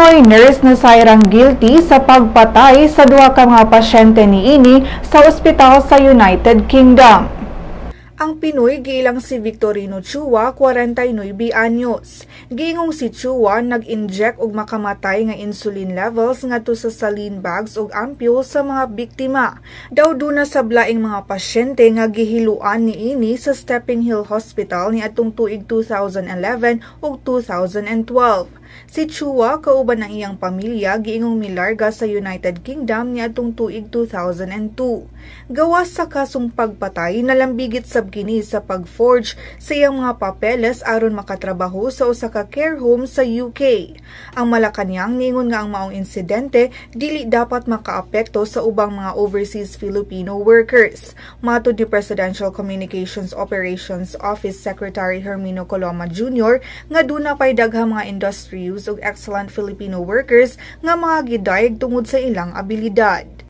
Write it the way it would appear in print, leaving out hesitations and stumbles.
Pinoy nurse na sayrang guilty sa pagpatay sa duha ka mga pasyente niini sa ospital sa United Kingdom. Ang Pinoy giilang si Victorino Chua, 49 anyos. Giingong si Chua nag-inject og makamatay nga insulin levels ngadto sa saline bags ug ampule sa mga biktima. Daw duna sa blaing mga pasyente nga gihiluan niini sa Stepping Hill Hospital niadtong tuig 2011 ug 2012. Si Chua kauban ang iyang pamilya giingong milarga sa United Kingdom niadtong tuig 2002. Gawas sa kasong pagpatay, nalambigit sab kini sa pag-forge sa iyang mga papeles aron makatrabaho sa usa ka care home sa UK. Ang Malacañang ningon nga ang maong insidente dili dapat makaapekto sa ubang mga overseas Filipino workers. Matod ni Presidential Communications Operations Office Secretary Hermino Coloma Jr. nga duna pay daghang mga industry ug excellent Filipino workers nga mga gidayeg tungod sa ilang abilidad.